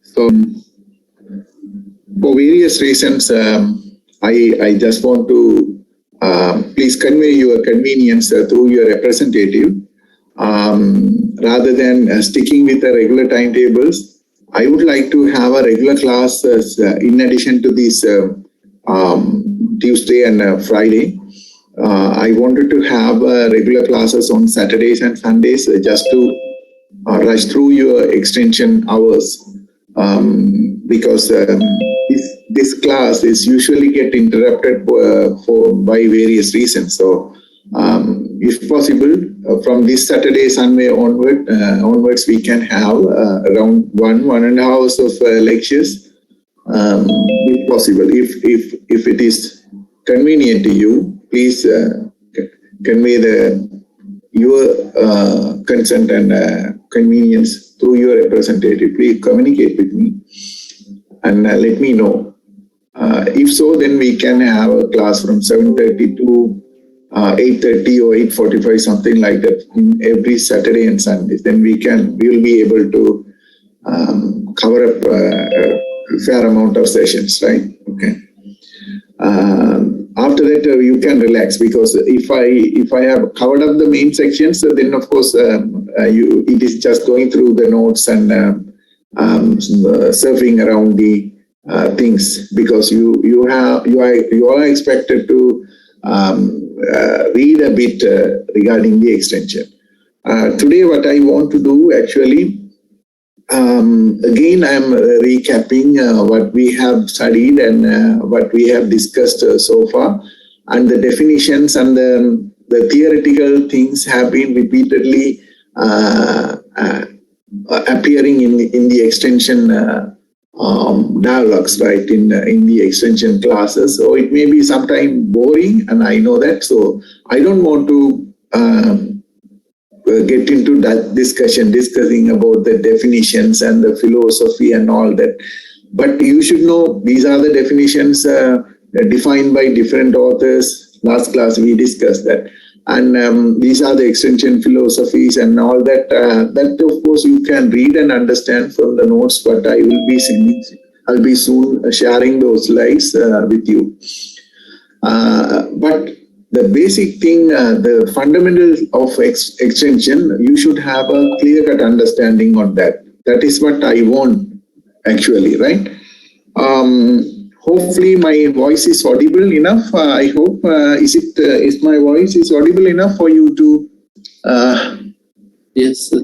So for various reasons, I just want to please convey your convenience through your representative. Rather than sticking with the regular timetables, I would like to have a regular class in addition to this Tuesday and Friday. I wanted to have regular classes on Saturdays and Sundays just to rush through your extension hours, because this class is usually get interrupted by various reasons. So if possible, from this Saturday, Sunday onwards, we can have around 1.5 hours of lectures, if possible. If it is convenient to you, please convey your consent and convenience through your representative. Please communicate with me and let me know. If so, then we can have a class from 7:30 to 8:30 or 8:45, something like that, in every Saturday and Sunday. Then we will be able to cover up a fair amount of sessions, right? Okay. After that, you can relax, because if I have covered up the main sections, then of course it is just going through the notes and surfing around the things, because you are expected to read a bit regarding the extension. Today, what I want to do actually, again, I'm recapping what we have studied and what we have discussed so far, and the definitions and the theoretical things have been repeatedly appearing in the extension dialogues, right, in the extension classes. So it may be sometimes boring, and I know that. So I don't want to get into that discussing about the definitions and the philosophy and all that. But you should know these are the definitions defined by different authors. Last class we discussed that. And these are the extension philosophies and all that. That of course you can read and understand from the notes, but I'll be soon sharing those slides with you. But the basic thing, the fundamentals of extension, you should have a clear-cut understanding on that. That is what I want, actually, right? Hopefully, my voice is audible enough. I hope. Is my voice is audible enough for you to? Yes, sir.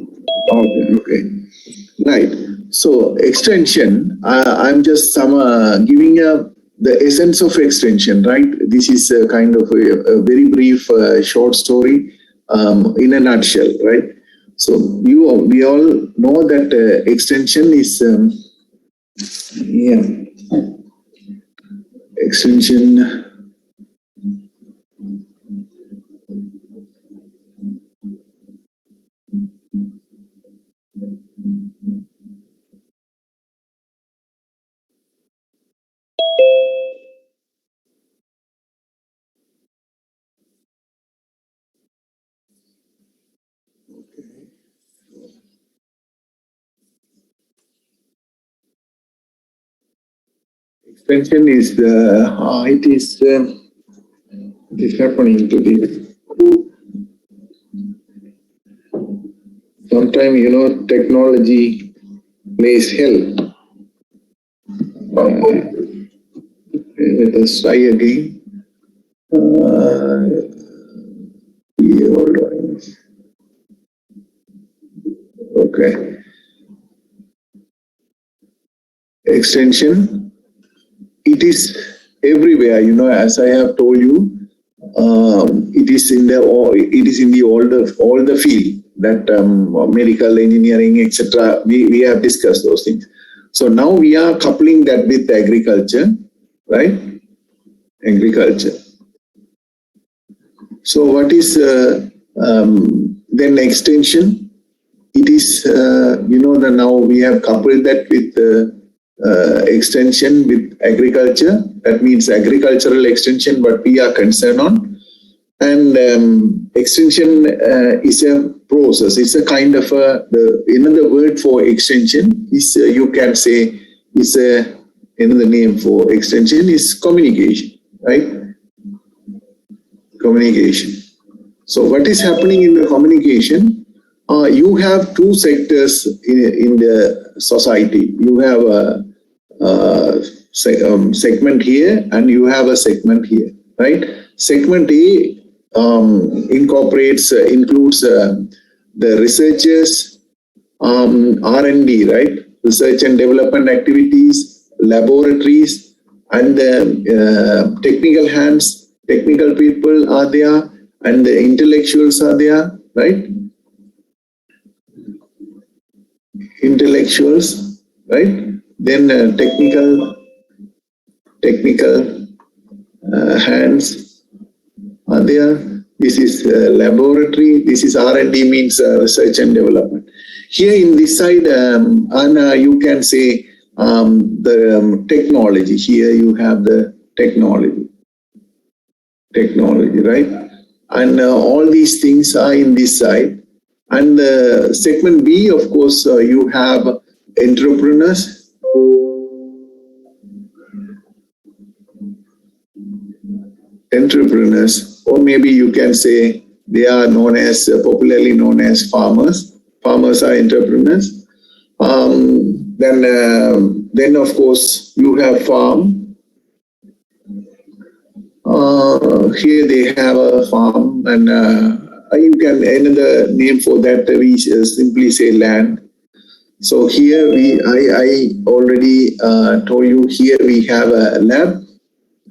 Okay. Right. So extension. I'm just giving the essence of extension, right? This is a kind of a very brief short story in a nutshell, right? So we all know that extension is extension. Extension is it is happening to this. Sometimes technology plays hell. Let us try again. Okay. Extension. It is everywhere, as I have told you. It is in all the field that medical, engineering, etc. We have discussed those things. So now we are coupling that with agriculture, right? Agriculture. So what is then extension? It is that now we have coupled that with extension with agriculture. That means agricultural extension, what we are concerned on. And extension is a process. It's a kind of another word for extension is you can say is another name for extension is communication, right? Communication. So what is happening in the communication? You have two sectors in the society. You have a segment here and you have a segment here, right? Segment A includes the researchers, R&D, right? Research and development activities, laboratories, and the technical hands, technical people are there, and the intellectuals are there, right? Intellectuals, right? Then technical hands are there. This is laboratory. This is R&D, means research and development. Here in this side, you can say the technology. Here you have the technology, right? And all these things are in this side. And segment B, of course, you have entrepreneurs. Entrepreneurs, or maybe you can say they are known as popularly known as farmers. Farmers are entrepreneurs. Then of course you have farm. Here they have a farm, and you can another name for that. We simply say land. So here I already told you. Here we have a lab.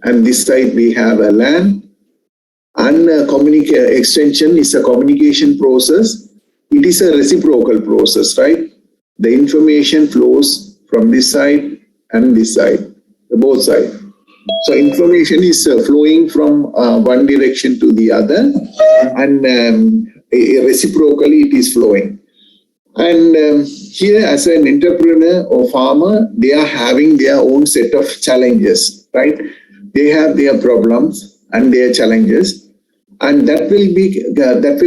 And this side we have a LAN, and extension is a communication process. It is a reciprocal process, right? The information flows from this side and this side, both sides. So information is flowing from one direction to the other, and reciprocally it is flowing. And here, as an entrepreneur or farmer, they are having their own set of challenges, right? They have their problems and their challenges, and that will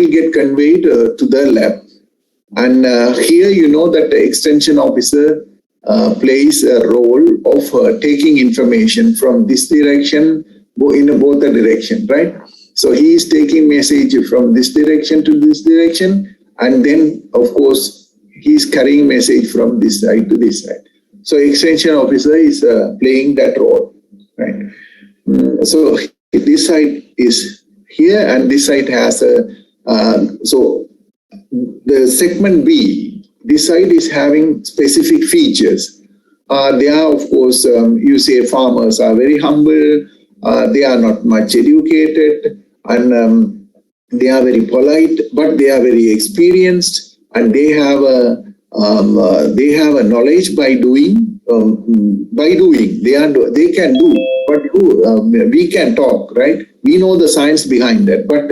get conveyed to the lab. And here you know that the extension officer plays a role of taking information from this direction in both the direction, right? So he is taking message from this direction to this direction, and then of course he is carrying message from this side to this side. So extension officer is playing that role, right? So this side is here, and this side has a so the segment B, this side is having specific features. They are, of course, you say farmers are very humble, they are not much educated, and they are very polite, but they are very experienced, and they have a knowledge by doing. They can do, but we can talk, right? We know the science behind that, but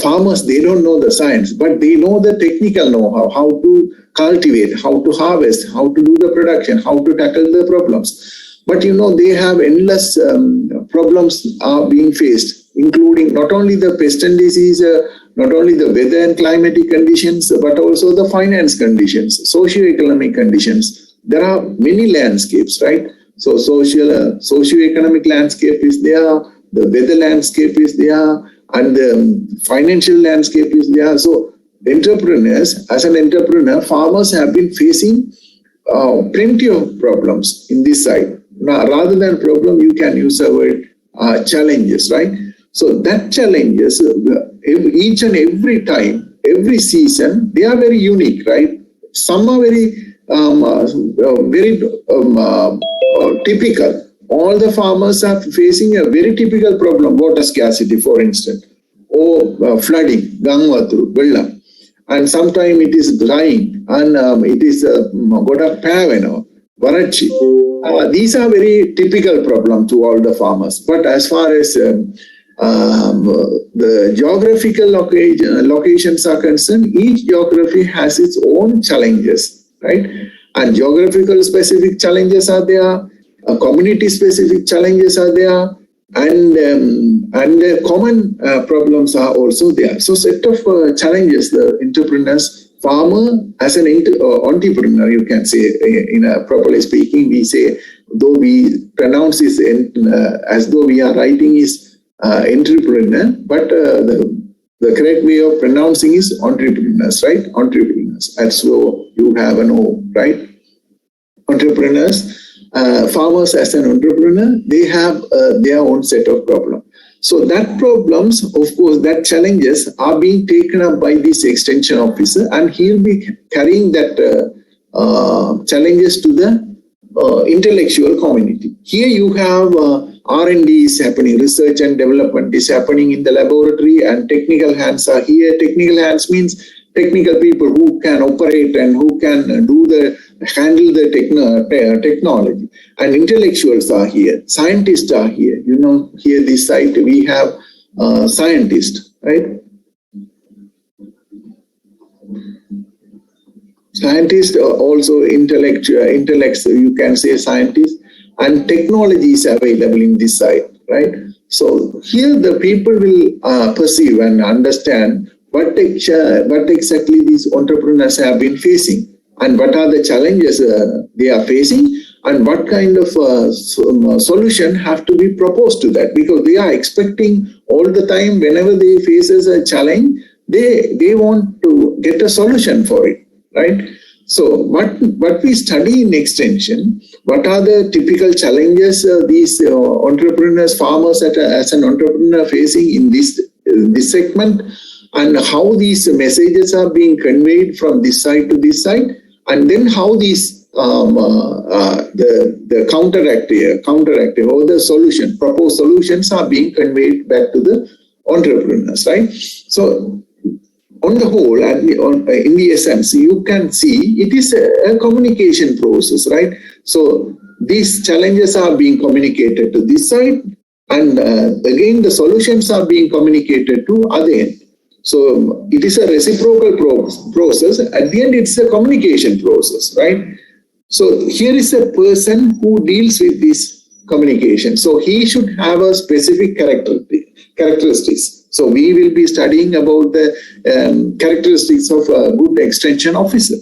farmers, they don't know the science, but they know the technical know-how, how to cultivate, how to harvest, how to do the production, how to tackle the problems. But you know, they have endless problems are being faced, including not only the pest and disease, not only the weather and climatic conditions, but also the finance conditions, socio-economic conditions. There are many landscapes, right? So socio-economic landscape is there, the weather landscape is there, and the financial landscape is there. So entrepreneurs, as an entrepreneur, farmers have been facing plenty of problems in this side. Now, rather than problem, you can use the word challenges, right? So that challenges, each and every time, every season, they are very unique, right? Some are very typical. All the farmers are facing a very typical problem, water scarcity, for instance, or flooding, Gangvatru, Vellam. And sometimes it is drying, and it is Godak Paveno, Varachi. These are very typical problems to all the farmers. But as far as the geographical locations are concerned, each geography has its own challenges, right? And geographical specific challenges are there, community specific challenges are there, and the common problems are also there. So set of challenges the entrepreneurs, farmer as an entrepreneur, you can say, in a properly speaking, we say, though we pronounce this as though we are writing is entrepreneur, but the correct way of pronouncing is entrepreneurs, right? Entrepreneurs, as though you have an O, right? Entrepreneurs, farmers as an entrepreneur, they have their own set of problems. So that problems, of course, that challenges are being taken up by this extension officer, and he'll be carrying that challenges to the intellectual community. Here you have R&D is happening, research and development is happening in the laboratory, and technical hands are here. Technical hands means technical people who can operate and who can handle the technology. And intellectuals are here. Scientists are here. You know, here this site we have scientists, right? Scientists are also intellects, you can say scientists, and technology is available in this site, right? So here the people will perceive and understand what exactly these entrepreneurs have been facing, and what are the challenges they are facing, and what kind of solution have to be proposed to that, because they are expecting all the time, whenever they faces a challenge, they want to get a solution for it, right? So what we study in extension, what are the typical challenges these entrepreneurs, farmers as an entrepreneur facing in this segment, and how these messages are being conveyed from this side to this side, and then how these the counteractive or the proposed solutions are being conveyed back to the entrepreneurs, right? So on the whole, and in the essence, you can see it is a communication process, right? So these challenges are being communicated to this side, and again the solutions are being communicated to other end. So it is a reciprocal process. At the end, it's a communication process, right? So here is a person who deals with this communication. So he should have a specific characteristics. So we will be studying about the characteristics of a good extension officer.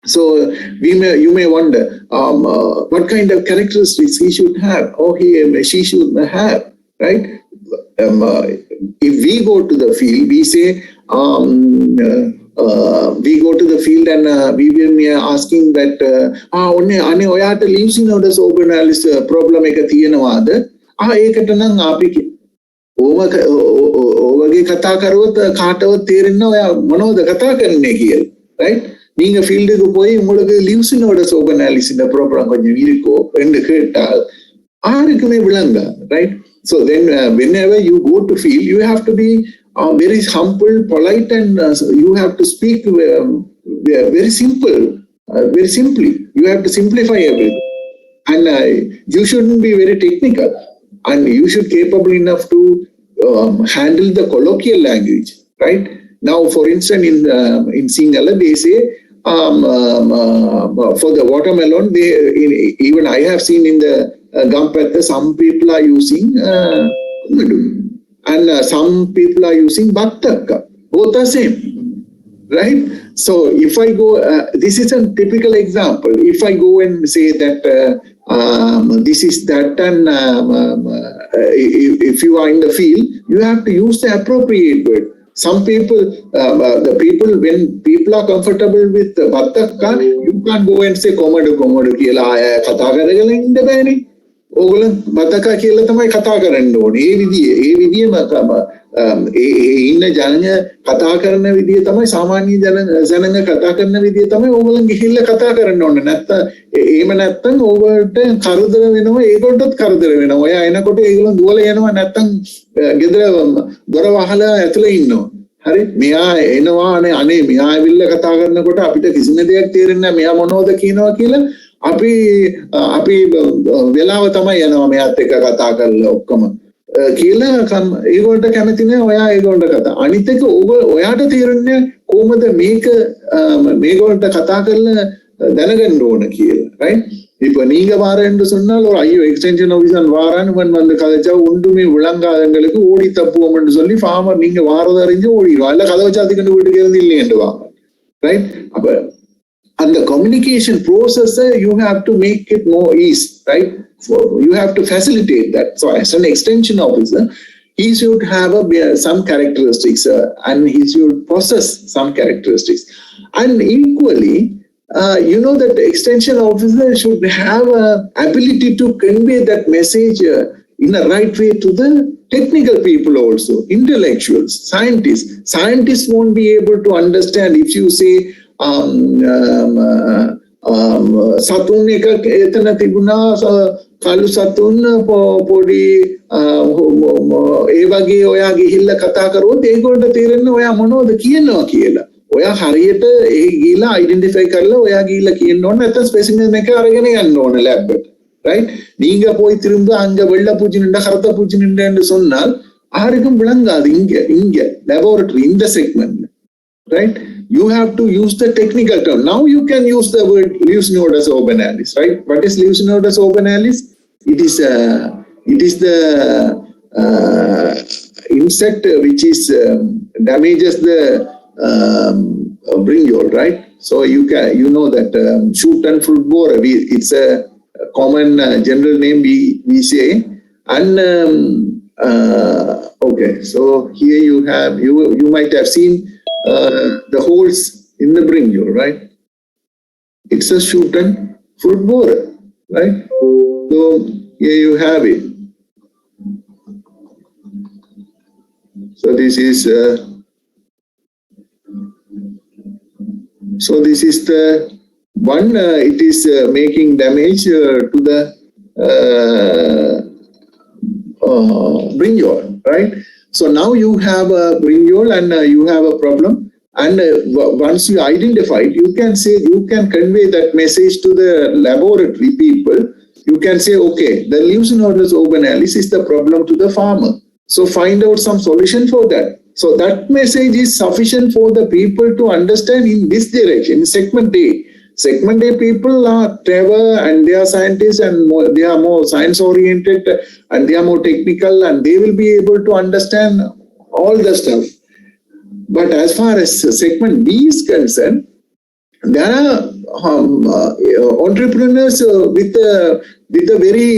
So you may wonder what kind of characteristics he should have, or she should have, right? If we go to the field, we say we go to the field and we will be asking that ane oyata leaves in order organalis problem එක තියෙනවාද ඒකට නම් අපි ඔවගේ කතා කරුවොත් කාටවත් තේරෙන්නේ ඔයා මොනවද කතා කරන්නේ කියලා, right? நீங்க ஃபீல்டுக்கு போய் உங்களுக்கு லீவ்ஸ் இன் ஆர்டர்ஸ் organalis இந்த ப்ராப்ளம் கொஞ்சம் இருக்கோ என்று கேட்டால் யாருக்குமே விளங்கா, right? So then whenever you go to field, you have to be very humble, polite, and you have to speak very simply. You have to simplify everything, and you shouldn't be very technical, and you should be capable enough to handle the colloquial language, right? Now, for instance, in Sinhala, they say for the watermelon, even I have seen in the Gampatta, some people are using and some people are using Bhattakka. Both are same, right? So if I go, this is a typical example. If I go and say that this is that, and if you are in the field, you have to use the appropriate word. Some people, when people are comfortable with Bhattakka, you can't go and say komodo kiyala katha karagala inda bane. ඕගොල්ලෝ බතකා කියලා තමයි කතා කරන්න ඕනේ. ඒ විදියම ඉන්න ජනங்க කතා කරන විදිය තමයි සාමාන්‍ය ජනங்க කතා කරන විදිය තමයි ඕගොල්ලන් ගිහිල්ලා කතා කරන්න ඕනේ. නැත්තම් එහෙම නැත්තම් ඕගොල්ලන්ට කරදර වෙනවා, ඒගොල්ලන්ටත් කරදර වෙනවා. ඔයා එනකොට ඒගොල්ලන් දුවලා යනවා, නැත්තම් ගෙදර දොර වහලා ඇතුලේ ඉන්නවා. හරි, මෙයා එනවා අනේ මෙයා ඇවිල්ලා කතා කරනකොට අපිට කිසිම දෙයක් තේරෙන්නේ නැහැ. මෙයා මොනවද කියනවා කියලා අපි වෙලාව තමයි යනවා මෙයාත් එක්ක කතා කරලා ඔක්කොම කියලා ඒගොල්ලන්ට කැමති නෑ ඔයා ඒගොල්ලන්ට කතා. අනිත් එක ඔයාට තේරෙන්නේ කොහොමද මේගොල්ලන්ට කතා කරලා දැනගන්න ඕන කියලා, right? இப்ப நீங்க வாரேன்னு சொன்னால் ஒரு ஐயோ எக்ஸ்டென்ஷன் ஆபீசர் வாரான்னு வந்து கதைச்சா ஒன்றுமே விளங்காதங்களுக்கு ஓடி தப்புவோம்னு சொல்லி ஃபார்மர் நீங்க வாரத அறிஞ்சு ஓடிடுவான் இல்ல கதை வச்சு அதுக்கு வீட்டுக்கு இருந்து இல்லையேண்டுவாங்க ரைட். அப்ப அந்த communication process you have to make it more easy, right? You have to facilitate that. So as an extension officer, he should have some characteristics and he should possess some characteristics. And equally, that the extension officer should have ability to convey that message in a right way to the technical people also, intellectuals, scientists. Scientists won't be able to understand if you say සතුන් එක එතන තිබුණා කළු සතුන් පොඩි ඒ වගේ ඔයා ගිහිල්ලා කතා කරුවොත් ඒගොල්ලන්ට තේරෙන්නේ ඔයා මොනවද කියනවා කියලා. ඔයා හරියට ඒ ගිහිල්ලා අයිඩෙන්ටිෆයි කරලා ඔයා ගිහිල්ලා කියන්න ඕන නැත්නම් ස්පෙසිමන් එක අරගෙන යන්න ඕන ලැබ් එකට. ரைட். நீங்க போய் திரும்ப அங்க வெள்ளை பூச்சி நின்றா கருத்த பூச்சி நின்று சொன்னால் யாருக்கும் விளங்காது. இங்க லேபோரட்டரி இந்த செக்மெண்ட்ல right. You have to use the technical term. Now you can use the word leaves node as organalis, right? What is leaves node as organalis? It is the insect which is damages the brinjal, right? So you know that shoot and fruit borer. It's a common general name we say. And okay, so here you might have seen the holes in the brinjal, right? It's a shoot and fruit borer, right? So here you have it. So this is the one. It is making damage to the brinjal, right? So now you have a brinjal and you have a problem, and once you identify it, you can convey that message to the laboratory people. You can say, okay, the leaves nodus organalis is the problem to the farmer. So find out some solution for that. So that message is sufficient for the people to understand in this direction, in segment A. Segment A people are clever and they are scientists and they are more science oriented and they are more technical and they will be able to understand all the stuff. But as far as segment B is concerned, there are entrepreneurs with a very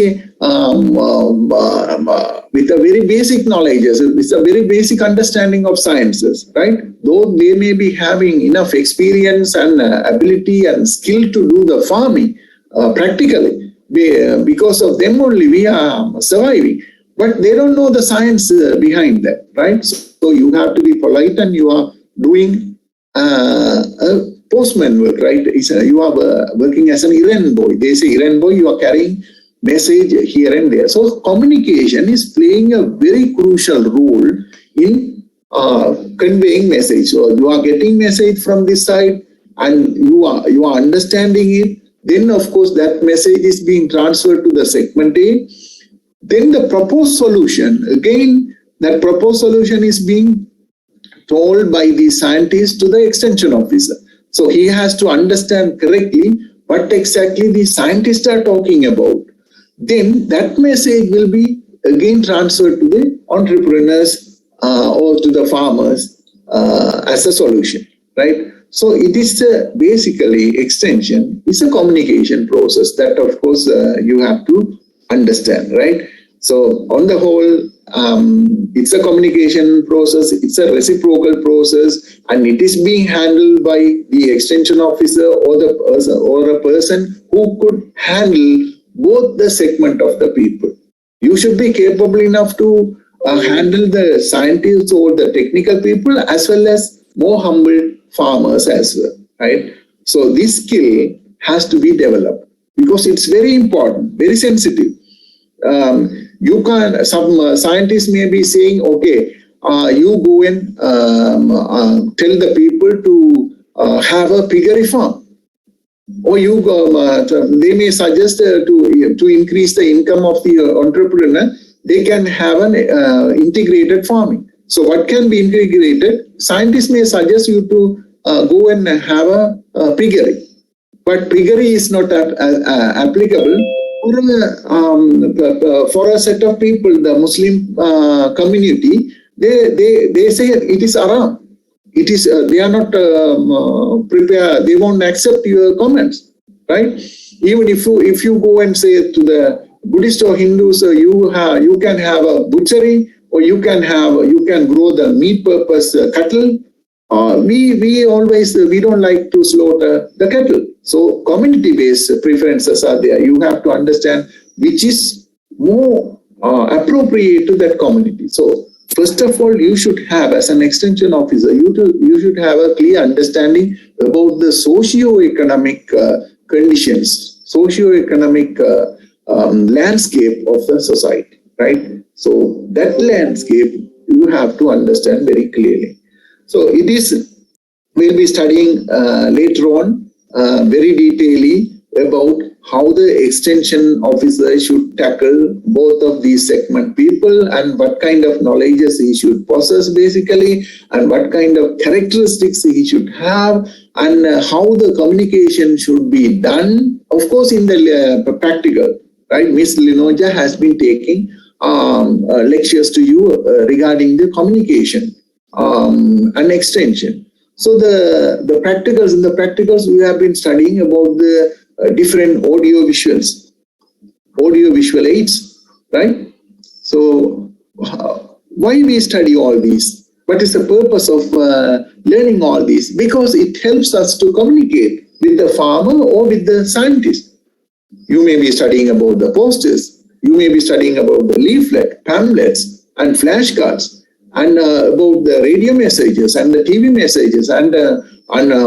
basic knowledge, with a very basic understanding of sciences, right? Though they may be having enough experience and ability and skill to do the farming practically, because of them only we are surviving. But they don't know the science behind that, right? So you have to be polite and you are doing postman work, right? You are working as an errand boy. They say errand boy, you are carrying message here and there. So communication is playing a very crucial role in conveying message. So you are getting message from this side and you are understanding it. Then of course that message is being transferred to the segment A. Then the proposed solution, again that proposed solution is being told by the scientist to the extension officer. So he has to understand correctly what exactly the scientists are talking about. Then that message will be again transferred to the entrepreneurs or to the farmers as a solution, right? So it is basically extension is a communication process that of course you have to understand, right? So on the whole, it's a communication process, it's a reciprocal process, and it is being handled by the extension officer or a person who could handle both the segment of the people. You should be capable enough to handle the scientists or the technical people as well as more humble farmers as well, right? So this skill has to be developed because it's very important, very sensitive. You can, some scientists may be saying, okay, you go and tell the people to have a piggery farm. Or they may suggest to increase the income of the entrepreneur, they can have an integrated farming. So what can be integrated? Scientists may suggest you to go and have a piggery. but piggery is not applicable for a set of people, the Muslim community. They say it is haram. It is they are not prepared. They won't accept your comments, right? Even if you go and say to the Buddhist or Hindus, you can have a butchery, or you can grow the meat purpose cattle. We don't like to slaughter the cattle. So community-based preferences are there. You have to understand which is more appropriate to that community. So first of all, you should have, as an extension officer, you should have a clear understanding about the socio-economic conditions, socio-economic landscape of the society, right? So that landscape you have to understand very clearly. So we'll be studying later on very detailedly about how the extension officer should tackle both of these segment people, and what kind of knowledges he should possess basically, and what kind of characteristics he should have, and how the communication should be done. Of course, in the practical, right? Miss Linoja has been taking lectures to you regarding the communication and extension. So the practicals, in the practicals we have been studying about the different audio visual aids, right? So why we study all these? What is the purpose of learning all these? Because it helps us to communicate with the farmer or with the scientist. You may be studying about the posters, you may be studying about the leaflet, pamphlets and flashcards, and about the radio messages and the TV messages, and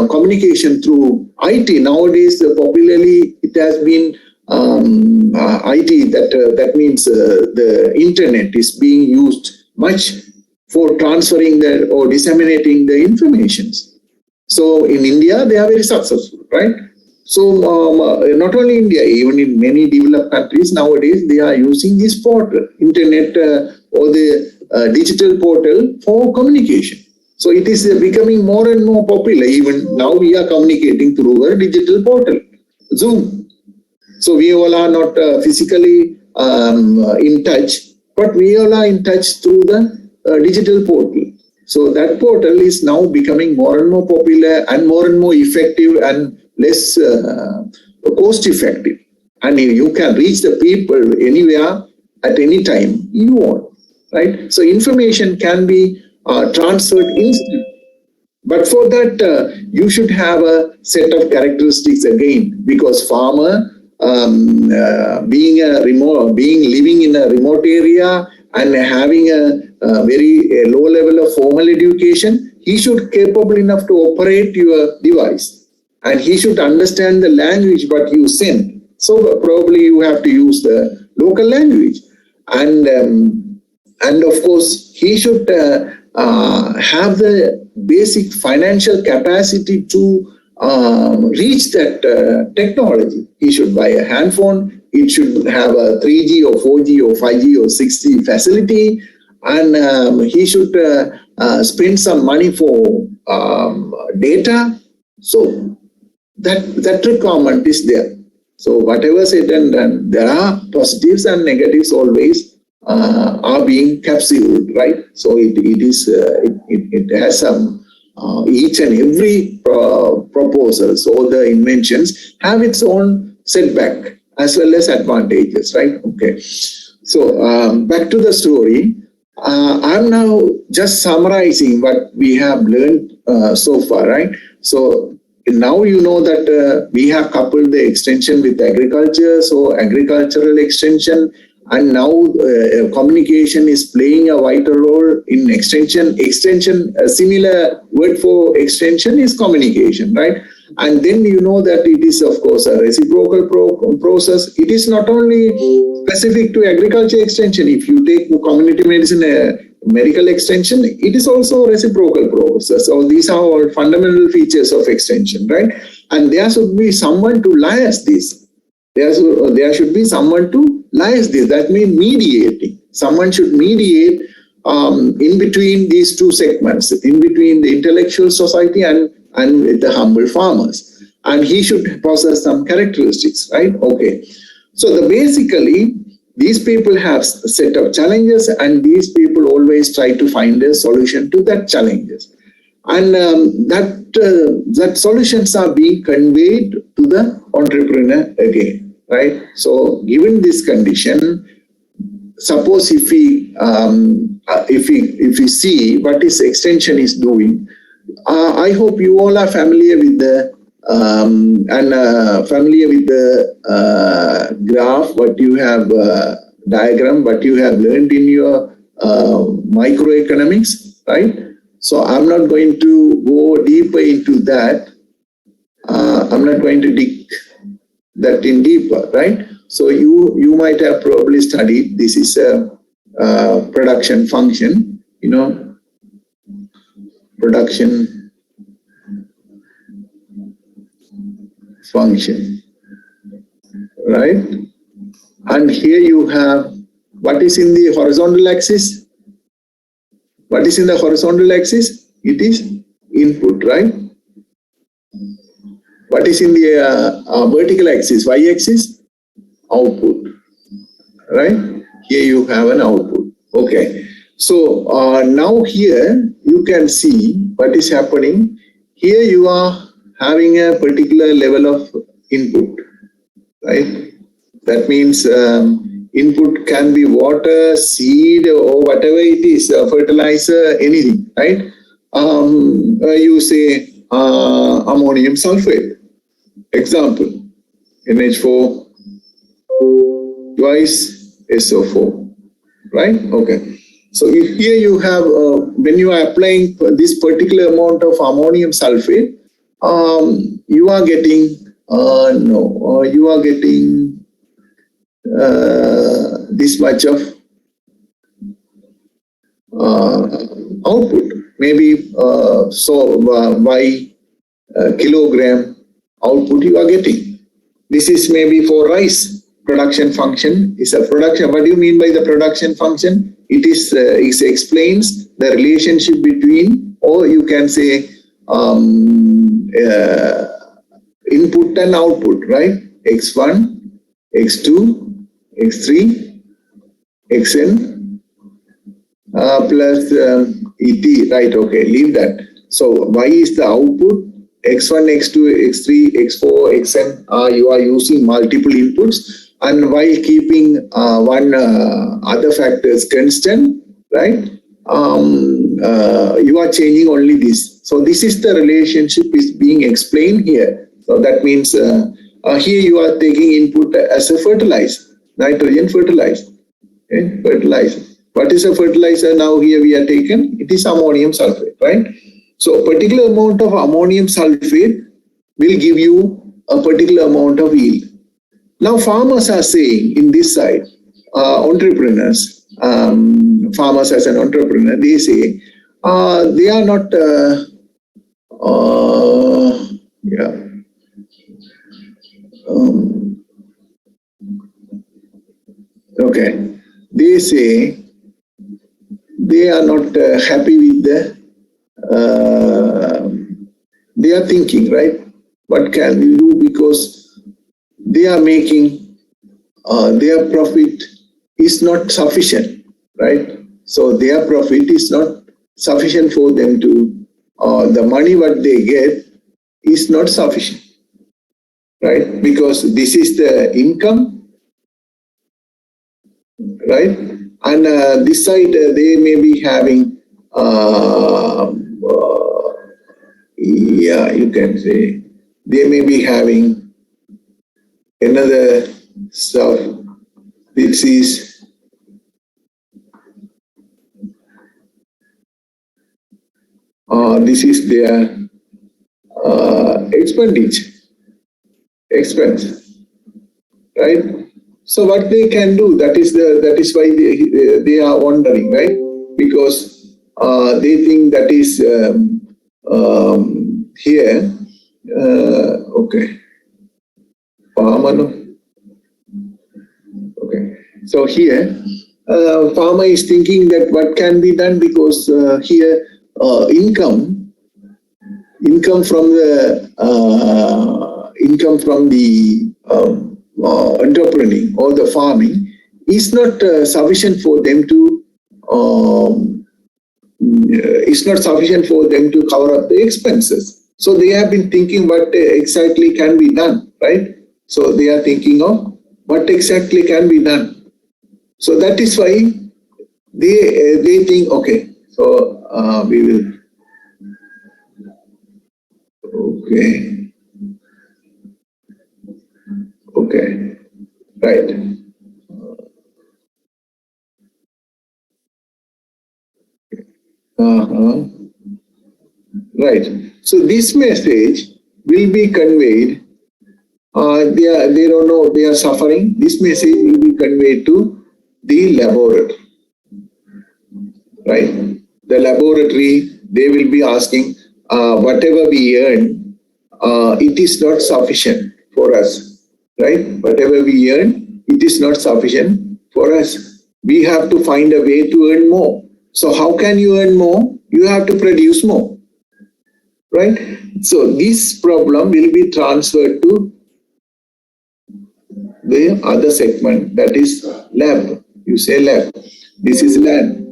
communication through IT. Nowadays, popularly, it has been IT, that means the internet is being used much for transferring or disseminating the informations. So in India, they are very successful, right? So not only India, even in many developed countries nowadays, they are using this portal, internet or the digital portal for communication. So it is becoming more and more popular. Even now we are communicating through a digital portal, Zoom. So we all are not physically in touch, but we all are in touch through the digital portal. So that portal is now becoming more and more popular and more effective and less cost effective. And you can reach the people anywhere at any time you want. Right? So information can be transferred instantly. But for that, you should have a set of characteristics again, because farmer, living in a remote area and having a very low level of formal education, he should be capable enough to operate your device, and he should understand the language what you send. So probably you have to use the local language, and of course, he should have the basic financial capacity to reach that technology. He should buy a handphone. It should have a 3G or 4G or 5G or 6G facility, and he should spend some money for data. So that requirement is there. So whatever said and done, there are positives and negatives always. Are being capsuled, right? So it has some each and every proposals or the inventions have its own setback as well as advantages, right? Okay. So back to the story. I'm now just summarizing what we have learned so far, right? So now you know that we have coupled the extension with agriculture, so agricultural extension. And now communication is playing a vital role in extension. Extension, a similar word for extension is communication, right? And then you know that it is, of course, a reciprocal process. It is not only specific to agriculture extension. If you take community medicine, medical extension, it is also a reciprocal process. So these are all fundamental features of extension, right? And there should be someone to liaise this. There should be someone to liaise this. That means mediating. Someone should mediate in between these two segments, in between the intellectual society and the humble farmers. and he should possess some characteristics, right? Okay. So basically, these people have a set of challenges, and these people always try to find a solution to that challenges. And that solutions are being conveyed to the entrepreneur again, right? So given this condition, suppose if we see what this extension is doing, I hope you all are familiar with the graph, what you have diagram, what you have learned in your microeconomics, right? So I'm not going to go deeper into that. I'm not going to dig that in deeper, right? So you might have probably studied, this is a production function, production function, right? And here you have what is in the horizontal axis. What is in the horizontal axis? It is input, right? What is in the vertical axis, y-axis? Output, right? Here you have an output. Okay. So now here you can see what is happening. Here you are having a particular level of input, right? That means input can be water, seed, or whatever it is, fertilizer, anything, right? You say ammonium sulfate. Example, NH4 twice SO4, right? Okay. So here you have, when you are applying this particular amount of ammonium sulfate, you are getting, you are getting this much of output. Maybe by kilogram output you are getting. This is maybe for rice. Production function is a production. What do you mean by the production function? It is it explains the relationship between, or you can say input and output, right? X1, X2, X3, Xn plus ET, right? Okay, leave that. So Y is the output. X1, X2, X3, X4, Xn, you are using multiple inputs, and while keeping one other factors constant, right? You are changing only this. So this is the relationship is being explained here. So that means here you are taking input as a fertilizer, nitrogen fertilizer. Okay? Fertilizer. What is a fertilizer now here we are taken? It is ammonium sulfate, right? So a particular amount of ammonium sulfate will give you a particular amount of yield. Now farmers are saying in this side, entrepreneurs, farmers as an entrepreneur, they say they are not, okay, they say they are not happy with the, they are thinking, right? What can we do? Because they are making, their profit is not sufficient, right? So their profit is not sufficient for them to, the money what they get is not sufficient, right? Because this is the income, right? And this side they may be having, yeah, you can say, they may be having another stuff. This is their expense, right? So what they can do, that is why they are wondering, right? Because they think that is here. Okay. Okay. So here, farmer is thinking that what can be done, because income from the income from the entrepreneuring or the farming is not sufficient for them to cover up the expenses. So they have been thinking what exactly can be done, right? So they are thinking of what exactly can be done. So that is why they think, okay, so we will, okay, right. Uh-huh. Right. So this message will be conveyed. They don't know they are suffering. This message will be conveyed to the laboratory. Right. The laboratory, they will be asking, whatever we earn, it is not sufficient for us. Right. Whatever we earn, it is not sufficient for us. We have to find a way to earn more. So how can you earn more? You have to produce more. Right? So this problem will be transferred to the other segment, that is lab. You say lab. This is lab.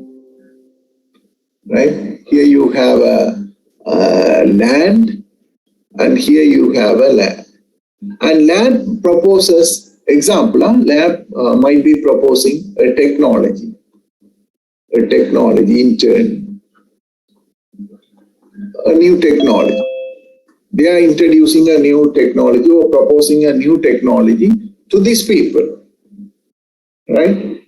Right? Here you have a land and here you have a lab. And lab proposes, example, lab might be proposing a technology in turn, a new technology. They are introducing a new technology or proposing a new technology to these people, right?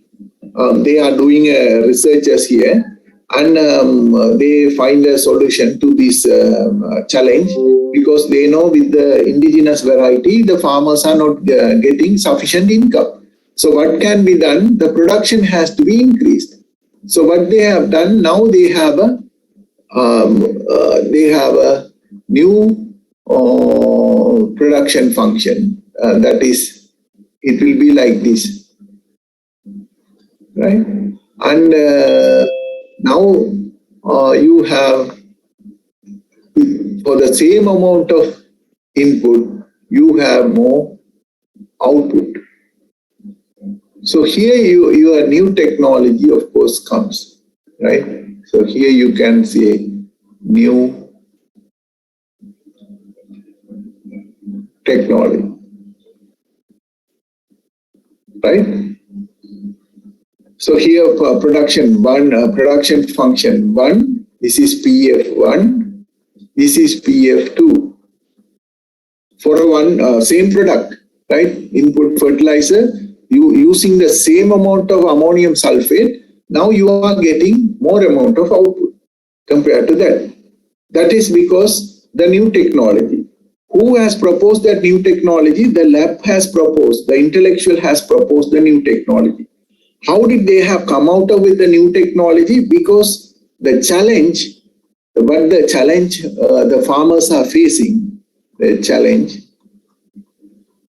They are doing researchers here, and they find a solution to this challenge, because they know with the indigenous variety, the farmers are not getting sufficient income. So what can be done? The production has to be increased. So what they have done now, they have a new production function, that is, it will be like this, right? And now you have, for the same amount of input, you have more output. So here your new technology, of course, comes, right? So here you can say new technology, right? So here for production one, production function one, this is PF1, this is PF2. For one same product, right? Input fertilizer, you using the same amount of ammonium sulfate, now you are getting more amount of output compared to that. That is because the new technology. Who has proposed that new technology? The lab has proposed, the intellectual has proposed the new technology. How did they have come out of with the new technology? Because the challenge, the farmers are facing, the challenge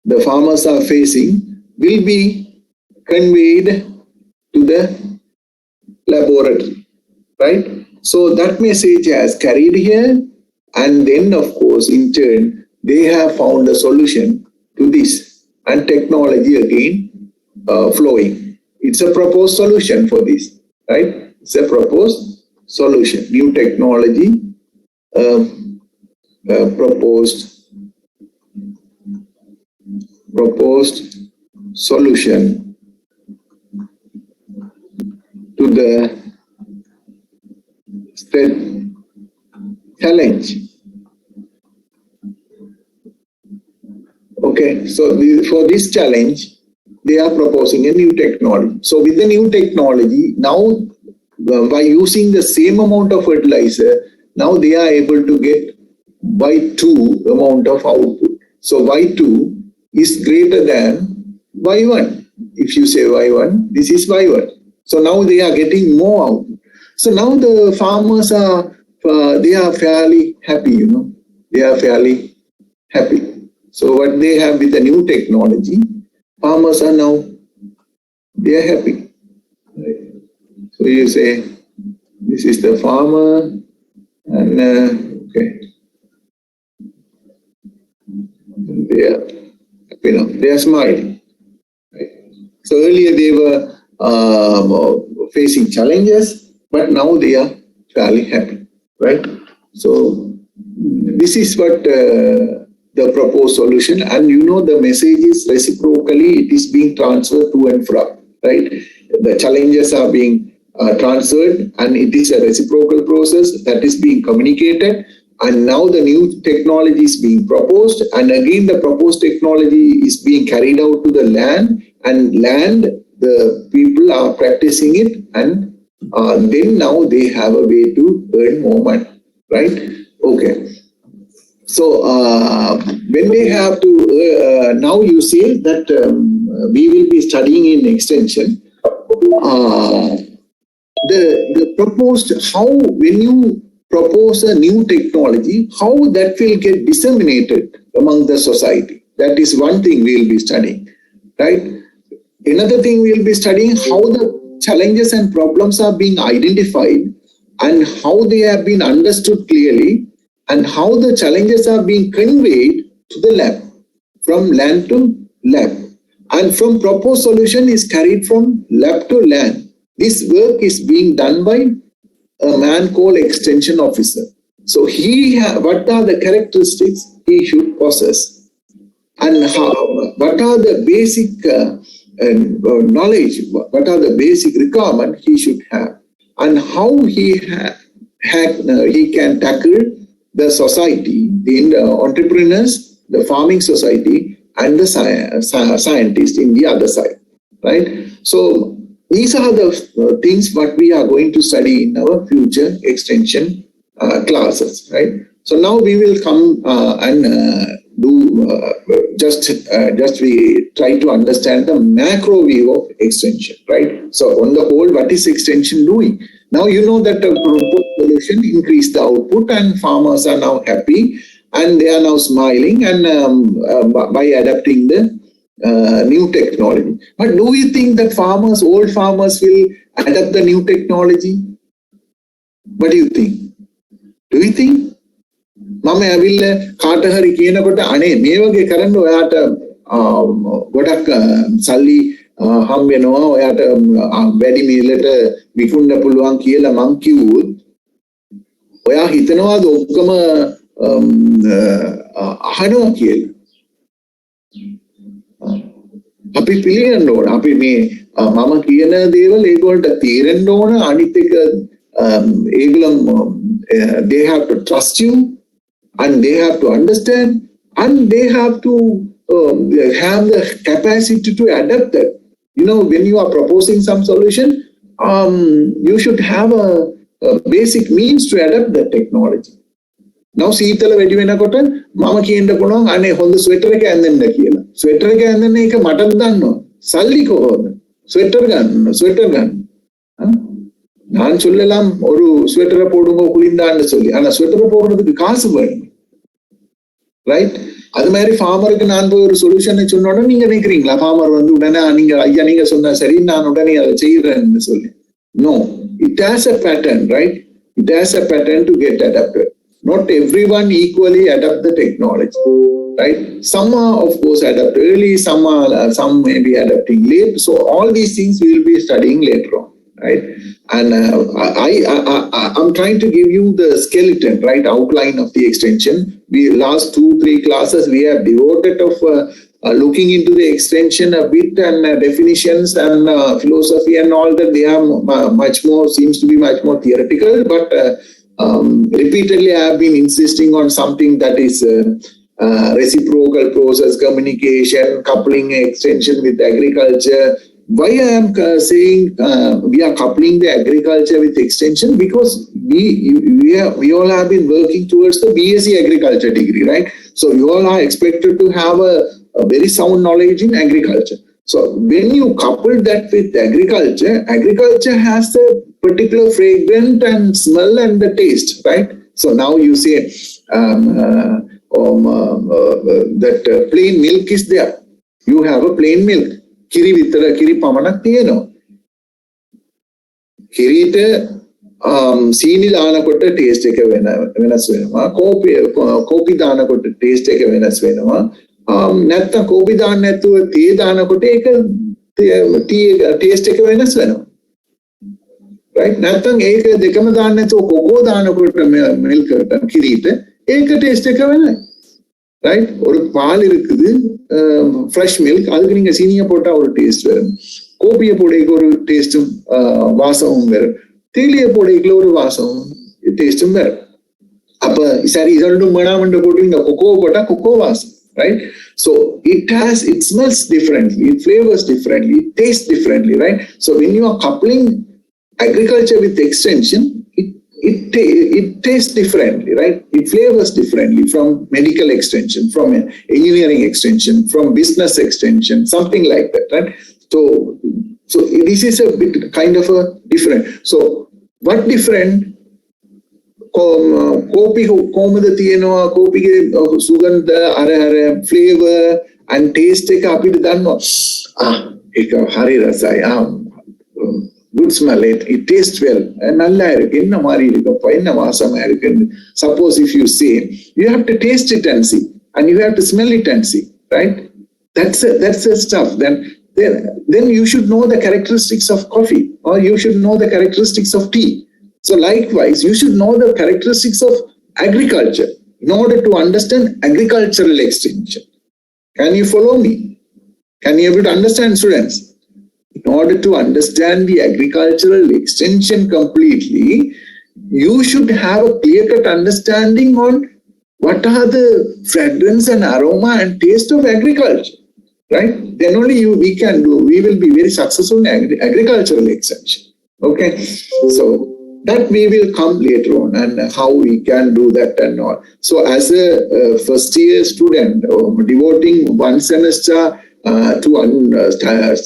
the farmers are facing will be conveyed to the laboratory, right? So that message has carried here, and then of course in turn they have found a solution to this, and technology again flowing. It's a proposed solution for this, right? It's a proposed solution, new technology, proposed solution to the state challenge. Okay, so for this challenge, they are proposing a new technology. So with the new technology, now by using the same amount of fertilizer, now they are able to get Y2 amount of output. So Y2 is greater than Y1. If you say Y1, this is Y1. So now they are getting more output. So now the farmers are, they are fairly happy, they are fairly happy. So what they have with the new technology, farmers are now, they are happy. So you say, this is the farmer, and okay. they are smiling. Right? So earlier they were facing challenges, but now they are fairly happy, right? So this is what the proposed solution, and the message is reciprocally, it is being transferred to and from, right? The challenges are being transferred, and it is a reciprocal process that is being communicated. And now the new technology is being proposed, and again the proposed technology is being carried out to the land, and the people are practicing it, and then now they have a way to earn more money, right? Okay. So when they have to, now you see that we will be studying in extension. The proposed, how when you propose a new technology, how that will get disseminated among the society. That is one thing we will be studying, right? Another thing we will be studying how the challenges and problems are being identified and how they have been understood clearly, and how the challenges are being conveyed to the lab, from land to lab, and from proposed solution is carried from lab to land. This work is being done by a man called extension officer. So what are the characteristics he should possess, and what are the basic knowledge, what are the basic requirements he should have, and how he can tackle the society, the entrepreneurs, the farming society, and the scientists in the other side, right? So these are the things what we are going to study in our future extension classes, right? So now we will come and do just we try to understand the macro view of extension, right? So on the whole, what is extension doing? Now you know that the proposed solution increased the output, and farmers are now happy, and they are now smiling, and by adapting the new technology. But do you think that old farmers will adapt the new technology? What do you think? Do you think? මම ඇවිල්ලා කාට හරි කියනකොට අනේ මේ වගේ කරන්න ඔයාට ගොඩක් සල්ලි හම් වෙනවා, ඔයාට වැඩි මිලට විකුණන්න පුළුවන් කියලා මං කිව්වොත් ඔයා හිතනවාද ඔක්කොම අහනවා කියලා? අපි පිළිගන්න ඕන. අපි මේ මම කියන දේවල් ඒගොල්ලන්ට තේරෙන්න ඕන. අනිත් එක ඒගොල්ලන් they have to trust you, and they have to understand, and they have to have the capacity to adapt that. When you are proposing some solution, you should have a basic means to adapt that technology. Now සීතල වැඩි වෙනකොට මම කියන්න පුළුවන් අනේ හොඳ ස්වෙටර් එක ඇඳෙන්න කියලා. ස්වෙටර් එක ඇඳෙන්න එක මටත් දන්නවා. සල්ලි කොහොමද? ස්වෙටර් ගන්න. நான் சொல்லலாம் ஒரு ஸ்வெட்டரை போடுங்க குளிர்ந்தான்னு சொல்லி, ஆனா ஸ்வெட்டரை போடுறதுக்கு காசு வேணும், ரைட்? அது மாதிரி ஃபார்மருக்கு நான் போய் ஒரு சொல்யூஷனை சொன்ன உடனே நீங்க நினைக்கிறீங்களா ஃபார்மர் வந்து உடனே நீங்க சொன்ன சரி நான் உடனே அதை செய்யறேன்னு சொல்லி? No, it has a pattern, right? It has a pattern to get adapted. Not everyone equally adapt the technology, right? Some are of course adapt early, some may be adapting late. So all these things we will be studying later on, right? And I'm trying to give you the skeleton, right, outline of the extension. Last 2-3 classes we have devoted of looking into the extension a bit, and definitions and philosophy and all that. They are seems to be much more theoretical, but repeatedly I have been insisting on something that is reciprocal process communication, coupling extension with agriculture. Why I am saying we are coupling the agriculture with extension? Because we all have been working towards the BSc agriculture degree, right? So you all are expected to have a very sound knowledge in agriculture. So when you couple that with agriculture has a particular fragrance and smell and the taste, right? So now you say that plain milk is there. You have a plain milk. කිරි පමණක් තියෙනවා. කිරිට සීනි දානකොට taste එක වෙනස් වෙනවා. කෝපි දානකොට taste එක වෙනස් වෙනවා. නැත්තම් කෝපි දාන්න නැතුව තේ දානකොට ඒක ටී ටේස්ට් එක වෙනස් වෙනවා. right? නැත්තම් ඒක දෙකම දාන්න නැතුව කොකෝ දානකොට මිල්ක් කිරිට ඒක ටේස්ට් එක වෙනයි. right? ஒரு பால் இருக்குது ஃப்ரெஷ் மில்க், அதுக்கு நீங்க சீனியை போட்டா ஒரு டேஸ்ட் வரும், கோப்பியை போடைக்கு ஒரு டேஸ்டும் வாசமும் வரும், தேயிலையை போடைக்குள்ள ஒரு வாசமும் டேஸ்டும் வரும். அப்ப சரி இதெல்லாம் வேணாமண்டு போட்டு இந்த கொக்கோ போட்டா கொக்கோ வாசம், right? So it smells differently, it flavors differently, it tastes differently, right? So when you are coupling agriculture with extension, it tastes differently, right? It flavors differently from medical extension, from engineering extension, from business extension, something like that, right? So this is a bit kind of a different. So what different? කෝපි කොහොමද තියෙනවා, කෝපිගේ සුගන්ධ අර flavour and taste එක අපිට දන්නවා. ඒක හරි රසයි, good smell, it tastes well, நல்லா இருக்கு, என்ன மாதிரி இருக்குப்பா, என்ன வாசமா இருக்கு. Suppose if you say, you have to taste it and see, and you have to smell it and see, right? That's the stuff. Then you should know the characteristics of coffee, or you should know the characteristics of tea. So likewise, you should know the characteristics of agriculture in order to understand agricultural extension. Can you follow me? Can you able to understand, students? In order to understand the agricultural extension completely, you should have a clear-cut understanding on what are the fragrance and aroma and taste of agriculture, right? Then only we will be very successful in agricultural extension. Okay, so that we will come later on, and how we can do that and all. So as a first year student, devoting one semester to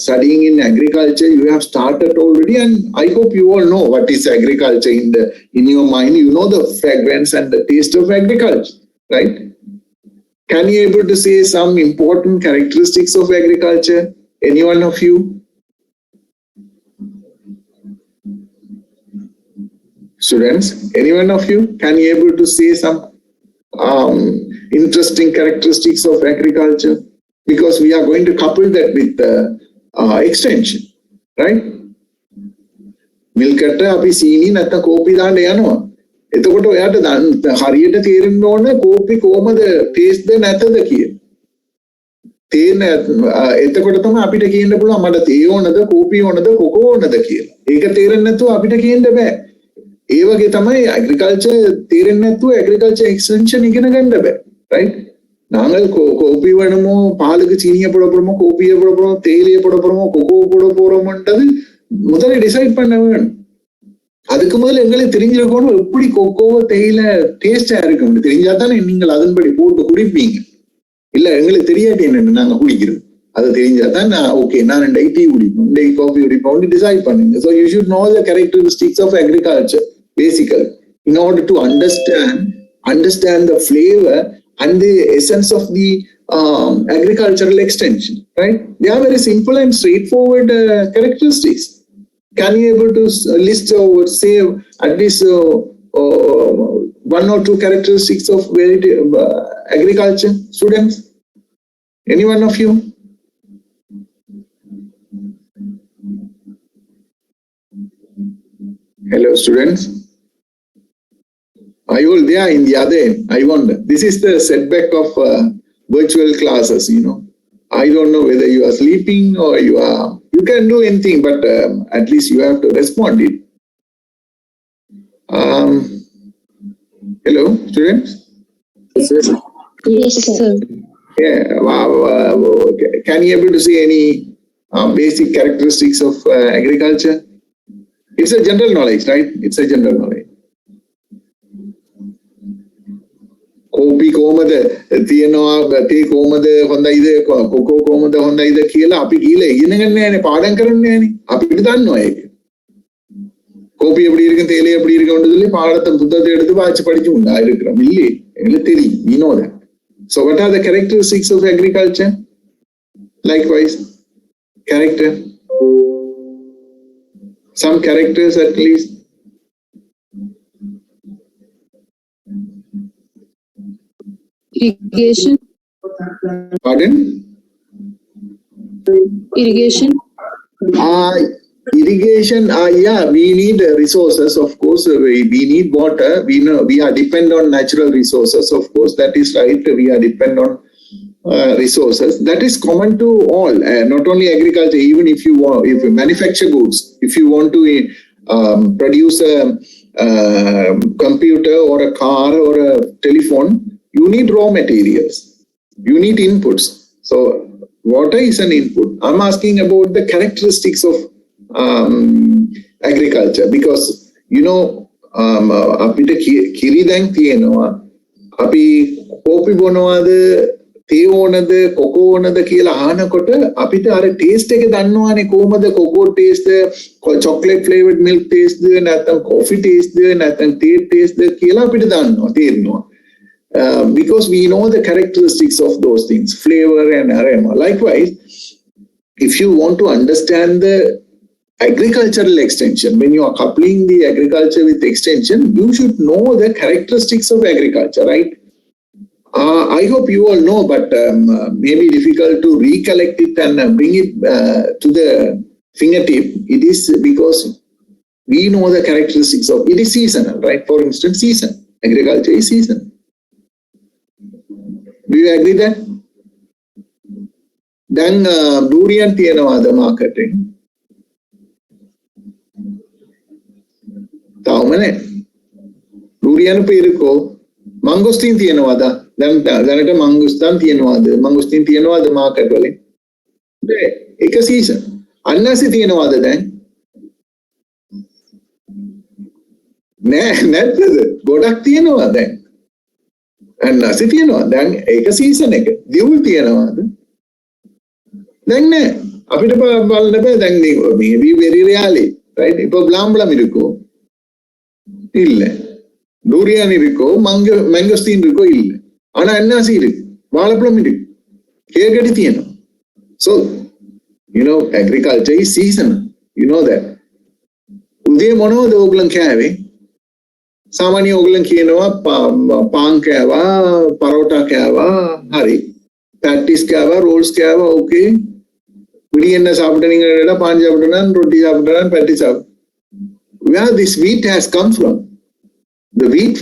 studying in agriculture, you have started already, and I hope you all know what is agriculture in your mind. You know the fragrance and the taste of agriculture, right? Can you able to say some important characteristics of agriculture? Any one of you? Students, any one of you, can you able to say some interesting characteristics of agriculture? Because we are going to couple that with extension, right? Milk at අපි සීනි නැත්නම් කෝපි දාන්න යනවා. එතකොට ඔයාට හරියට තේරෙන්න ඕන කෝපි කොහමද ටේස්ට්ද නැතද කියලා. තේන එතකොට තමයි අපිට කියන්න පුළුවන් මට තේ ඕනද, කෝපි ඕනද, කොකෝ ඕනද කියලා. ඒක තේරෙන්නේ නැතුව අපිට කියන්න බෑ. ඒ වගේ තමයි agriculture තේරෙන්නේ නැතුව agriculture extension ඉගෙන ගන්න බෑ, right? நாங்கள் கோப்பி வேணுமோ, பாலுக்கு சீனியை போட போறோமோ, கோப்பியை போட போறோமோ, தேயிலையை போட போறோமோ, கொக்கோ போட போறோம்ன்றது முதல்ல டிசைட் பண்ண வேணும். அதுக்கு முதல்ல எங்களுக்கு தெரிஞ்சிருக்கணும் எப்படி கொக்கோவோ தேயிலை டேஸ்டா இருக்கும். தெரிஞ்சா தானே நீங்கள் அதன்படி போட்டு குடிப்பீங்க. இல்ல எங்களுக்கு தெரியாட்டி என்னன்னு நாங்க குடிக்கிறோம், அது தெரிஞ்சா தான் ஓகே நான் டீ குடிப்போம், டெய் காஃபி குடிப்போம் டிசைட் பண்ணுங்க. So you should know the characteristics of agriculture basically in order to understand the flavor and the essence of the agricultural extension, right? They are very simple and straightforward characteristics. Can you able to list or say at least one or two characteristics of agriculture, students? Any one of you? Hello, students. Are you all there in the other end? I wonder. This is the setback of virtual classes, you know. I don't know whether you are sleeping or you can do anything, but at least you have to respond it. Hello, students? Yes, sir. Yeah. Can you able to see any basic characteristics of agriculture? It's a general knowledge, right? It's a general knowledge. කෝපි කොහමද තියෙනවා, තේ කොහමද හොඳයිද, කොකෝ කොහමද හොඳයිද කියලා අපි කියලා ඉගෙන ගන්න නෑනේ, පාඩම් කරන්නේ නෑනේ. අපිට දන්නවා ඒක. கோபி எப்படி இருக்கு, தேயிலை எப்படி இருக்குன்னு சொல்லி பாடத்தை புத்தகத்தை எடுத்து வாட்சி படிச்சு உண்டா இருக்கிறோம் இல்லையே, எங்களுக்கு தெரியும். We know that. So what are the characteristics of agriculture? Likewise, character. Some characters at least. Irrigation. Pardon? Irrigation. Irrigation, yeah, we need resources, of course. We need water. We know we are dependent on natural resources, of course. That is right. We are dependent on resources. That is common to all, not only agriculture. Even if you manufacture goods, if you want to produce a computer or a car or a telephone, you need raw materials. You need inputs. So water is an input. I'm asking about the characteristics of agriculture, because අපිට කිරි දැන් තියෙනවා, අපි කෝපි බොනවාද තේ ඕනද කොකෝ ඕනද කියලා අහනකොට අපිට අර ටේස්ට් එක දන්නවනේ, කොහමද කොකෝ ටේස්ට්, චොක්ලට් ෆ්ලේවර්ඩ් මිල්ක් ටේස්ට්ද නැත්නම් කොෆි ටේස්ට්ද නැත්නම් තේ ටේස්ට්ද කියලා අපිට දන්නවා, තේරෙනවා. Because we know the characteristics of those things, flavor and aroma. Likewise, if you want to understand the agricultural extension, when you are coupling the agriculture with extension, you should know the characteristics of agriculture, right? I hope you all know, but maybe difficult to recollect it and bring it to the fingertip. It is because we know the characteristics of it is seasonal, right? For instance, season. Agriculture is season. Do you agree that? Then durian තියනවාද marketing? තාමනේ. durian පෙරකෝ mangosteen තියනවාද? දැනට mangosteen තියනවාද? mangosteen තියනවාද market වලින්? නෑ, එක season. අන්නාසි තියනවාද දැන්? නෑ, නැද්ද? ගොඩක් තියනවා දැන්. අන්නාසි තියනවා. දැන් ඒක season එක. දියුල් තියනවාද? දැන් නෑ. අපිට බලන්න බෑ දැන් maybe very rarely, right? இப்போ blanblam இருக்கோ? இல்ல. durian இருக்கோ? mangosteen இருக்கோ? இல்ல. ஆனா அன்னாசி இருக்கு, வாழைப்பழம் இருக்கு, கேக்கடி තියනවා. So, agriculture is seasonal. You know that. උදේ මොනවද ඕගලන් කෑවේ? සාමාන්‍ය ඕගලන් කියනවා පාන් කෑවා, පරෝටා කෑවා, හරි. පැටිස් කෑවා, රෝල්ස් කෑවා, okay. විඩියෙන්න சாப்பிட்டீங்கன்னா පාන් சாப்பிட்டனா, ரொட்டி சாப்பிட்டனா, පැටි சாப்பிட்டனா. Where this wheat has come from? The wheat.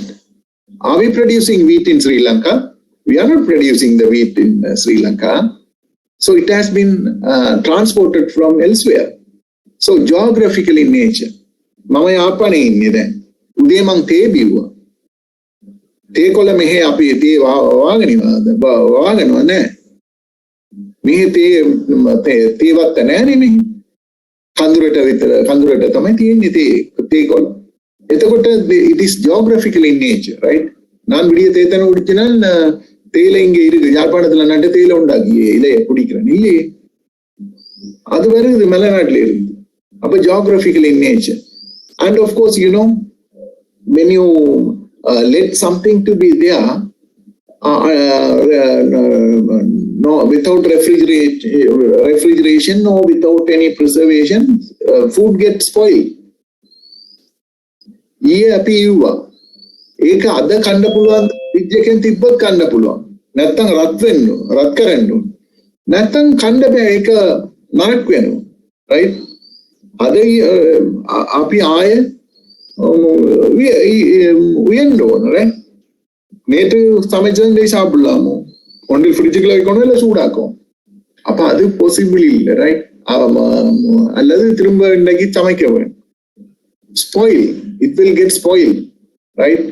Are we producing wheat in Sri Lanka? We are not producing the wheat in Sri Lanka. So it has been transported from elsewhere. So geographical in nature. මම යාපනයේ ඉන්නේ දැන්. උදේ මං තේ බිව්වා. තේ කොළ මෙහෙ අපි තේ වාගෙනව නෑ. මෙහෙ තේවත් නෑනේ මෙහෙ. කඳුරට තමයි තියෙන්නේ තේ කොළ. එතකොට it is geographical in nature, right? நான் விடிய தேத்தன குடிச்சனால் தேயிலை இங்க இருக்கு, யாழ்ப்பாணத்துல நட்டு தேயிலை உண்டாக்கியே இலைய குடிக்கிறேன் இல்லையே, அது வருது மலைநாட்டுல இருக்கு. அப்ப geographical in nature. And of course, when you let something to be there without refrigeration or without any preservation, food gets spoiled. අපි ඉව්වා. ඒක අද කන්න පුළුවන්, ෆ්‍රිජ් එකෙන් තිබ්බත් කන්න පුළුවන්. නැත්තම් රත් කරන්න ඕන. නැත්තම් කන්න බෑ, ඒක නරක වෙනවා. right? අද අපි ආය உயர்ந்த ஒன்று, right? நேற்று சமைச்சதை சாப்பிடலாமோ, ஒன்று ஃப்ரிட்ஜுக்குள்ள வைக்கணும் இல்லை சூடாக்கும். அப்ப அது பாசிபிள் இல்லை, ரைட்? அல்லது திரும்ப இன்னைக்கு சமைக்க வேணும். spoil, it will get spoiled, right?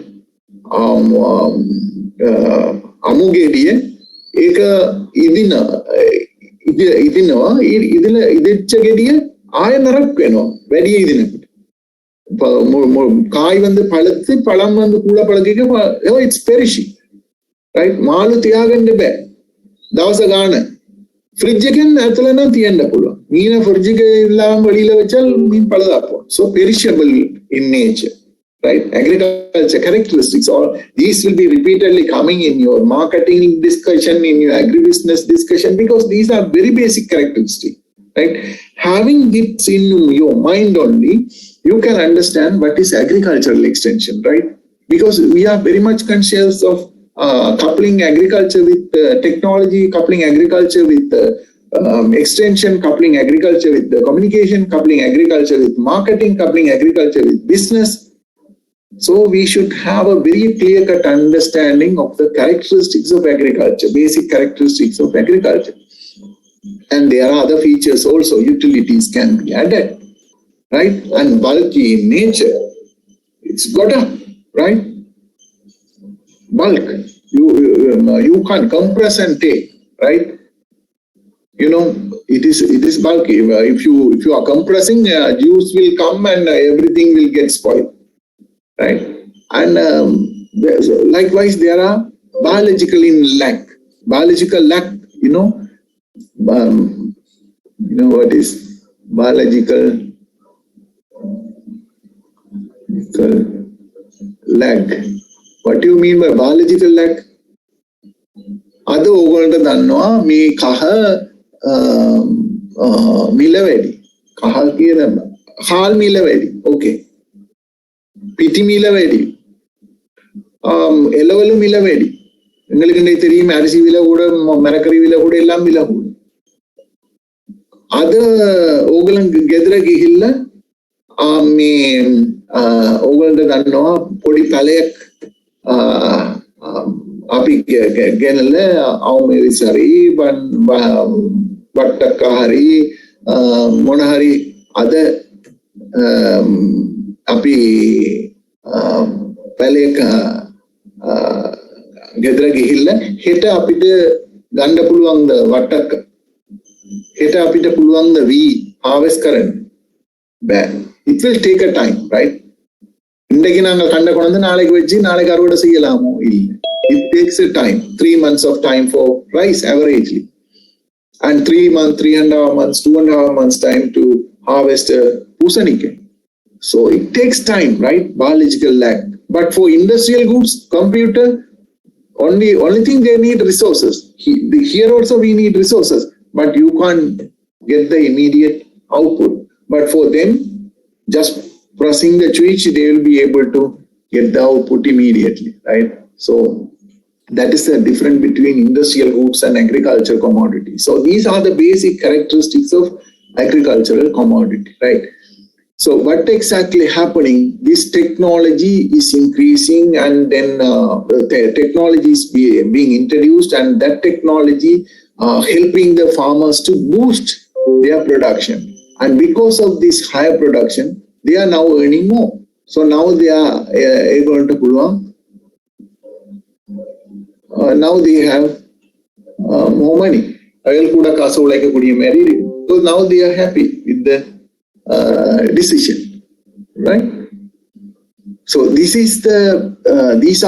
අමුගෙඩිය ඒක ඉදිනවා ඉදිච්ච ගෙඩිය ආය නරක් වෙනවා වැඩි ඉදිනකොට. காய் வந்து பழுத்து பழம் வந்து கூட பழகிக்க it's perishing, right? මාළු තියාගන්න බෑ දවස ගාන. ஃப்ரிட்ஜ் එකෙන් ඇතුළේ නම් තියන්න පුළුවන්. මීන ஃப்ரிட்ஜ் එක ඉල්ලාම வெளியில வச்சால் மீன் பழுதாப்போம். so perishable in nature, right? Agriculture characteristics, all these will be repeatedly coming in your marketing discussion, in your agribusiness discussion, because these are very basic characteristics, right? Having it in your mind only, you can understand what is agricultural extension, right? Because we are very much conscious of coupling agriculture with technology, coupling agriculture with extension, coupling agriculture with the communication, coupling agriculture with marketing, coupling agriculture with business. So we should have a very clear-cut understanding of the characteristics of agriculture, basic characteristics of agriculture. And there are other features also, utilities can be added, right? And bulky in nature, it's got a, right? Bulk, you can't compress and take, right? You know, it is bulky. If you are compressing, juice will come and everything will get spoiled. Right, and likewise there are biological lack. You know what is biological lack? What do you mean by biological lack? Ada ogalanta dannawa me kaha mila wedi. Kaha kiyana hal mila wedi. Okay. පිටි මිල වැඩි එළවලු මිල වැඩි உங்களுக்கு என்ன தெரியும் அரிசி விலை கூட மரக்கறி விலை கூட எல்லாம் விலை கூட අද ඕගලන් ගෙදර ගිහිල්ලා මේ ඕගලන්ට දන්නවා පොඩි පැලයක් අපි ගෙනල්ලා අවමෙරිස් හරි වට්ටක්ක හරි මොන හරි අද අපි පැලයක ගෙදර ගිහිල්ලා හෙට අපිට ගන්න පුළුවන් ද වට්ටක්ක හෙට අපිට පුළුවන් ද වී harvest කරන්න බෑ. It will take a time, right? ඉන්දගේ நாங்க කන්න කොනද நாளைக்கு வெச்சி நாளைக்கு அறுவடை செய்யலாமோ இல்ல. It takes a time, 3 months of time for rice averagely, and 3.5 months 2.5 months time to harvest பூசணிக்காய். So it takes time, right? Biological lag. But for industrial goods, computer, only thing they need resources. Here also we need resources, but you can't get the immediate output. But for them, just pressing the switch, they will be able to get the output immediately, right? So that is the difference between industrial goods and agricultural commodities. So these are the basic characteristics of agricultural commodity, right? So what exactly happening? This technology is increasing, and then the technology is being introduced, and that technology helping the farmers to boost their production. And because of this higher production, they are now earning more. So now they are able to pull on. Now they have more money. So now they are happy with the decision, right? So these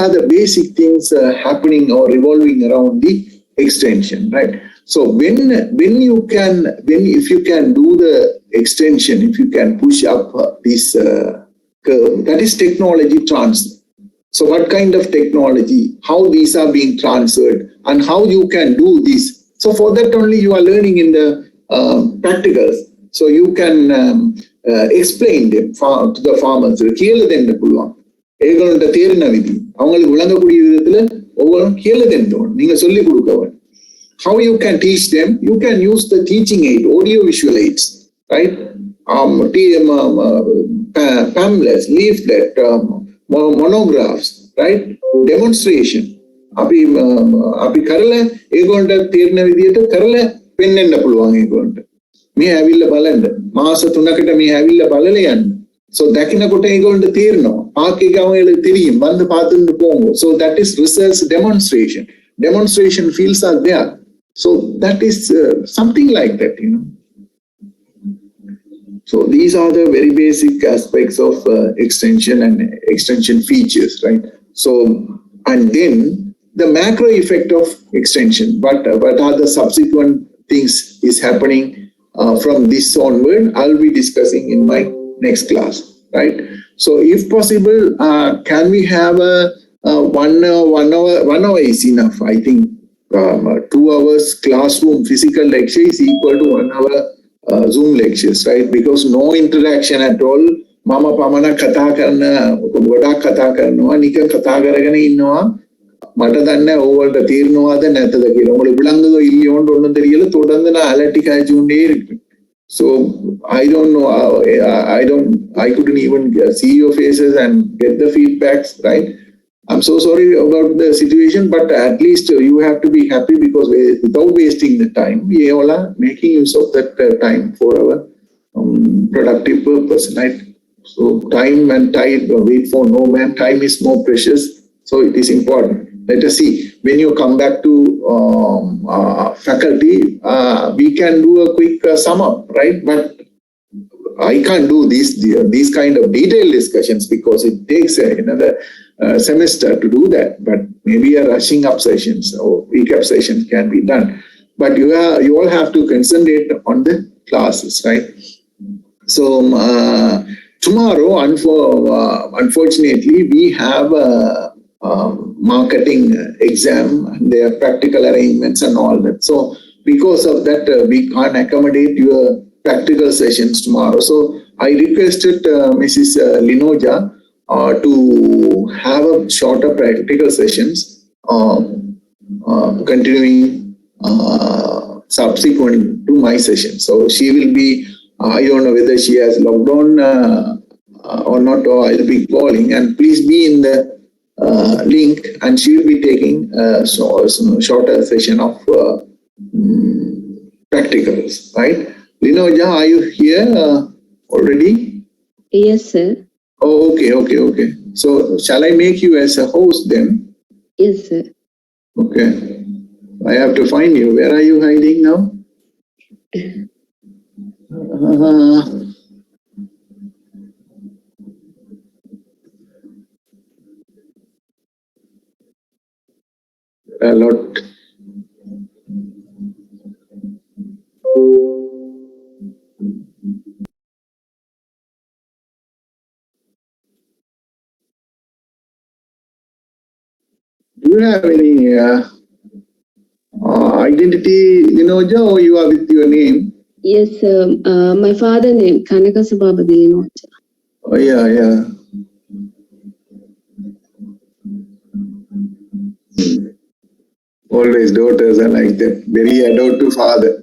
are the basic things happening or revolving around the extension, right? So if you can do the extension, if you can push up this curve, that is technology transfer. So what kind of technology, how these are being transferred, and how you can do this. So for that only you are learning in the practicals. So you can explain them to the farmers. கேளு தெන්න පුළුවන්. ඒගොල්ලන්ට තේරෙන විදිහ. அவங்களுக்கு விளங்கக்கூடிய விதத்துல ஒவ்வொரு கேளு தெන්න நீங்க சொல்லி கொடுக்கணும். How you can teach them? You can use the teaching aid, audio visual aids, right? Pamphlets, leaflet, monographs, right? Demonstration. අපි කරලා ඒගොල්ලන්ට තේරෙන විදිහට කරලා පෙන්වන්න පුළුවන් ඒගොල්ලන්ට. මේ ඇවිල්ලා බලන්න. මාස 3කට මේ ඇවිල්ලා බලලා යන්න. So දකින්නකොට ඒගොල්ලන්ට තේරෙනවා. පාකේ ගාමවල தெரியும். வந்து பார்த்துட்டு போங்க. So that is research demonstration. Demonstration fields are there. So that is something like that, you know. So these are the very basic aspects of extension and extension features, right? So, and then the macro effect of extension. What are the subsequent things is happening from this onward? I'll be discussing in my next class, right? So if possible, can we have a 1 hour is enough, I think. 2 hours classroom physical lecture is equal to 1 hour Zoom lectures, right? Because no interaction at all. Mama pamana katha karana, godak katha karanawa, nika katha karagana innawa, මට දන්නේ ඕවලට තීරණවාද නැතද කියලා. උඹට විලංගදෝ ඉල්ලියොන්ට ඔන්න தெரியல தொடர்ந்து நான் அலர்ட்டிக் ஆயிச்சுட்டே இருக்கேன். So I don't know. I couldn't even see your faces and get the feedbacks, right? I'm so sorry about the situation, but at least you have to be happy because without wasting the time, we all are making use of that time for our productive purpose, right? So time and tide wait for no man. Time is more precious, so it is important. Let us see. When you come back to faculty, we can do a quick sum up, right? But I can't do these kind of detailed discussions because it takes another semester to do that. But maybe a rushing up sessions or recap sessions can be done. But you all have to concentrate on the classes, right? So tomorrow, unfortunately, we have a marketing exam and their practical arrangements and all that. So because of that, we can't accommodate your practical sessions tomorrow. So I requested Mrs. Linoja to have a shorter practical sessions continuing subsequent to my session. So she will be, I don't know whether she has logged on or not, or I'll be calling, and please be in the link, and she will be taking a shorter session of practicals, right? Linoja, are you here already? Yes, sir. Oh, okay. So shall I make you as a host then? Yes, sir. Okay. I have to find you. Where are you hiding now? A lot. Do you have any identity, Linoja, or you are with your name? Yes, sir. My father name Kanaka Sababadi Linoja. Oh, yeah. Always daughters are like that. Very adored to father.